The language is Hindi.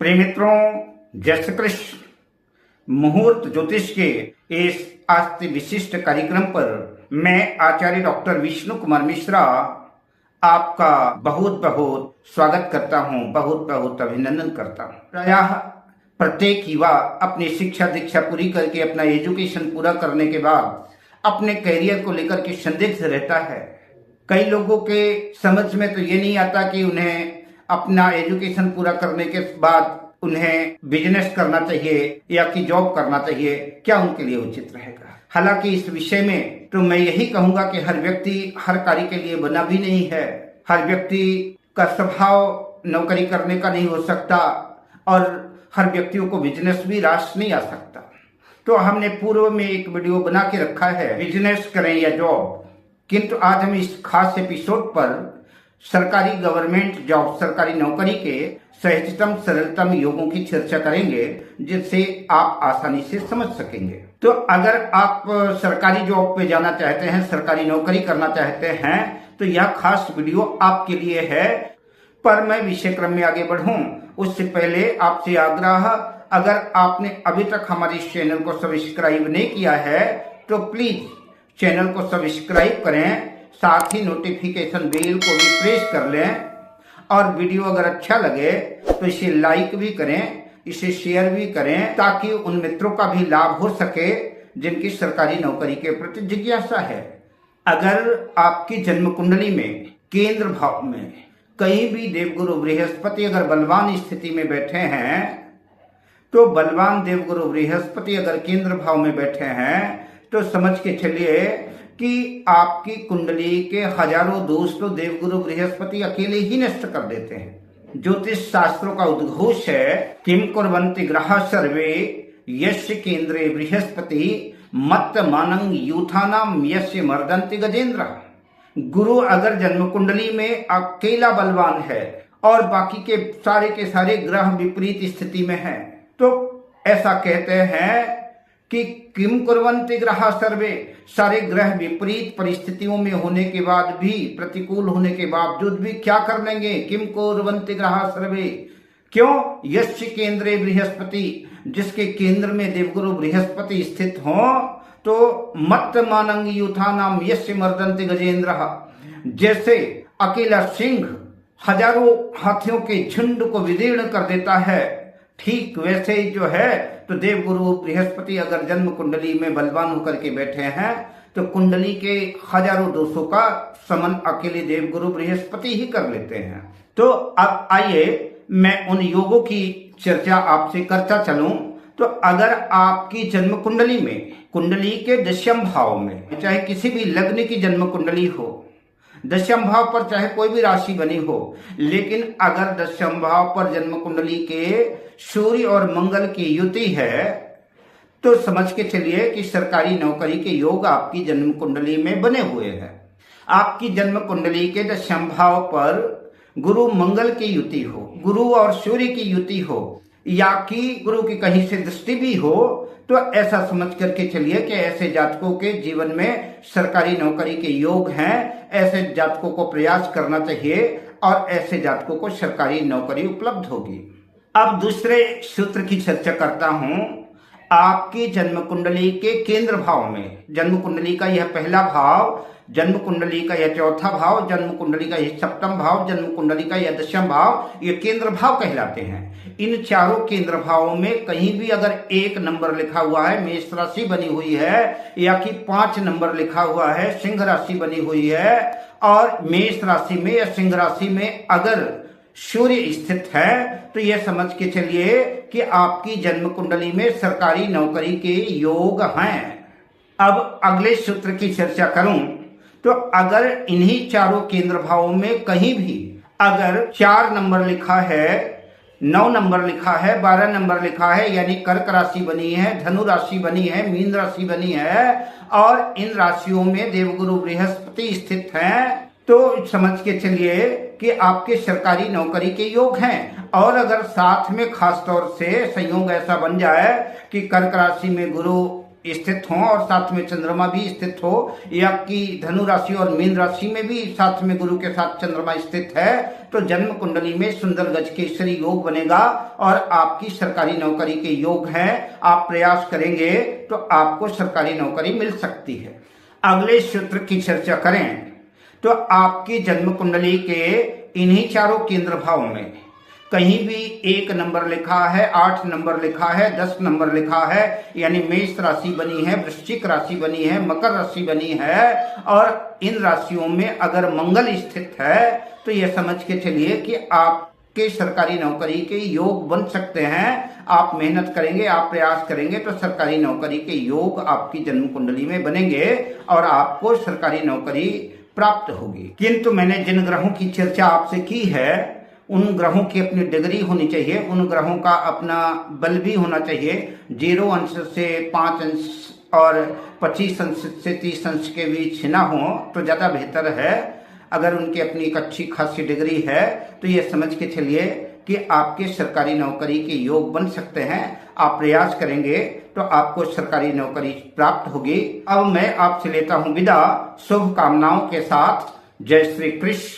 प्रिय मित्रों, जय श्री कृष्ण। मुहूर्त ज्योतिष के इस अति विशिष्ट कार्यक्रम पर मैं आचार्य डॉक्टर विष्णु कुमार मिश्रा आपका बहुत बहुत स्वागत करता हूं, बहुत बहुत अभिनंदन करता हूं। प्रायः प्रत्येक युवा अपनी शिक्षा दीक्षा पूरी करके अपना एजुकेशन पूरा करने के बाद अपने करियर को लेकर के संदिग्ध रहता है। कई लोगों के समझ में तो ये नहीं आता कि उन्हें अपना एजुकेशन पूरा करने के बाद उन्हें बिजनेस करना चाहिए या कि जॉब करना चाहिए, क्या उनके लिए उचित रहेगा। हालांकि इस विषय में तो मैं यही कहूंगा कि हर व्यक्ति हर कार्य के लिए बना भी नहीं है। हर व्यक्ति का स्वभाव नौकरी करने का नहीं हो सकता और हर व्यक्तियों को बिजनेस भी रास नहीं आ सकता। तो हमने पूर्व में एक वीडियो बना के रखा है, बिजनेस करें या जॉब। किंतु आज हम इस खास एपिसोड पर सरकारी गवर्नमेंट जॉब, सरकारी नौकरी के सहजतम सरलतम योगों की चर्चा करेंगे, जिससे आप आसानी से समझ सकेंगे। तो अगर आप सरकारी जॉब पे जाना चाहते हैं, सरकारी नौकरी करना चाहते हैं, तो यह खास वीडियो आपके लिए है। पर मैं विषय क्रम में आगे बढ़ूं उससे पहले आपसे आग्रह, अगर आपने अभी तक हमारे इस चैनल को सब्सक्राइब नहीं किया है तो प्लीज चैनल को सब्सक्राइब करें, साथ ही नोटिफिकेशन बेल को भी प्रेस कर लें और वीडियो अगर अच्छा लगे तो इसे लाइक भी करें, इसे शेयर भी करें, ताकि उन मित्रों का भी लाभ हो सके जिनकी सरकारी नौकरी के प्रति जिज्ञासा है। अगर आपकी जन्म कुंडली में केंद्र भाव में कहीं भी देवगुरु बृहस्पति अगर बलवान स्थिति में बैठे हैं, तो बलवान देवगुरु बृहस्पति अगर केंद्र भाव में बैठे हैं तो समझ के चलिए कि आपकी कुंडली के हजारों दोष तो देवगुरु बृहस्पति अकेले ही नष्ट कर देते हैं। ज्योतिष शास्त्रों का उद्घोष है, किम कुर्वन्ति ग्रह सर्वे यस्य केंद्रे बृहस्पति मत्त मानंग यूथानाम यस्य मर्दन्ति गजेंद्र। गुरु अगर जन्म कुंडली में अकेला बलवान है और बाकी के सारे ग्रह विपरीत स्थिति में हैं, तो ऐसा कहते हैं कि किम कुर्वन्ति ग्रह सर्वे, सारे ग्रह विपरीत परिस्थितियों में होने के बाद भी, प्रतिकूल होने के बावजूद भी क्या कर लेंगे। किम कुर्वन्ति ग्रह सर्वे, क्यों? यस्य केंद्रे बृहस्पति, जिसके केंद्र में देवगुरु बृहस्पति स्थित हो, तो मत्त मानंग यूथानाम यस्य मर्दन्ति गजेंद्र। जैसे अकेला सिंह हजारों हाथियों के झुंड को विदीर्ण कर देता है, ठीक वैसे ही जो है तो देवगुरु बृहस्पति अगर जन्म कुंडली में बलवान होकर के बैठे हैं तो कुंडली के हजारों दोषों का समन अकेले देवगुरु बृहस्पति ही कर लेते हैं। तो अब आइए मैं उन योगों की चर्चा आपसे करता चलूं। तो अगर आपकी जन्म कुंडली में, कुंडली के दशम भाव में, चाहे किसी भी लग्न की जन्म कुंडली हो, दशम भाव पर चाहे कोई भी राशि बनी हो, लेकिन अगर दशम भाव पर जन्म कुंडली के सूर्य और मंगल की युति है, तो समझ के चलिए कि सरकारी नौकरी के योग आपकी जन्म कुंडली में बने हुए हैं। आपकी जन्म कुंडली के दशम भाव पर गुरु मंगल की युति हो, गुरु और सूर्य की युति हो, या कि गुरु की कहीं से दृष्टि भी हो, तो ऐसा समझ करके चलिए कि ऐसे जातकों के जीवन में सरकारी नौकरी के योग हैं। ऐसे जातकों को प्रयास करना चाहिए और ऐसे जातकों को सरकारी नौकरी उपलब्ध होगी। अब दूसरे सूत्र की चर्चा करता हूं। आपकी जन्म कुंडली के केंद्र भाव में, जन्म कुंडली का यह पहला भाव, जन्म कुंडली का यह चौथा भाव, जन्म कुंडली का यह सप्तम भाव, जन्म कुंडली का यह दशम भाव, ये केंद्र भाव कहलाते हैं। इन चारों केंद्र भावों में कहीं भी अगर 1 नंबर लिखा हुआ है, मेष राशि बनी हुई है, या कि 5 नंबर लिखा हुआ है, सिंह राशि बनी हुई है, और मेष राशि में या सिंह राशि में अगर सूर्य स्थित है, तो यह समझ के चलिए कि आपकी जन्म कुंडली में सरकारी नौकरी के योग हैं। अब अगले सूत्र की चर्चा करूं तो अगर इन्हीं चारों केंद्र भावों में कहीं भी अगर 4 नंबर लिखा है, 9 नंबर लिखा है, 12 नंबर लिखा है, यानी कर्क राशि बनी है, धनु राशि बनी है, मीन राशि बनी है, और इन राशियों में देवगुरु बृहस्पति स्थित हैं, तो समझ के चलिए कि आपके सरकारी नौकरी के योग हैं। और अगर साथ में खास तौर से संयोग ऐसा बन जाए कि कर्क राशि में गुरु स्थित हो और साथ में चंद्रमा भी स्थित हो, या कि धनु राशि और मीन राशि में भी साथ में गुरु के साथ चंद्रमा स्थित है, तो जन्म कुंडली में सुंदर गजकेसरी योग बनेगा और आपकी सरकारी नौकरी के योग हैं। आप प्रयास करेंगे तो आपको सरकारी नौकरी मिल सकती है। अगले सूत्र की चर्चा करें तो आपकी जन्म कुंडली के इन्हीं चारों केंद्र भाव में कहीं भी 1 नंबर लिखा है, 8 नंबर लिखा है, 10 नंबर लिखा है, यानी मेष राशि बनी है, वृश्चिक राशि बनी है, मकर राशि बनी है, और इन राशियों में अगर मंगल स्थित है तो यह समझ के चलिए कि आपके सरकारी नौकरी के योग बन सकते हैं। आप मेहनत करेंगे, आप प्रयास करेंगे तो सरकारी नौकरी के योग आपकी जन्म कुंडली में बनेंगे और आपको सरकारी नौकरी प्राप्त होगी। किंतु मैंने जिन ग्रहों की चर्चा आपसे की है उन ग्रहों की अपनी डिग्री होनी चाहिए, उन ग्रहों का अपना बल भी होना चाहिए। 0 अंश से 5 अंश और 25 अंश से 30 अंश के बीच ना हो तो ज़्यादा बेहतर है। अगर उनकी अपनी एक अच्छी खासी डिग्री है तो ये समझ के चलिए कि आपके सरकारी नौकरी के योग बन सकते हैं। आप प्रयास करेंगे तो आपको सरकारी नौकरी प्राप्त होगी। अब मैं आपसे लेता हूँ विदा शुभकामनाओं के साथ। जय श्री कृष्ण।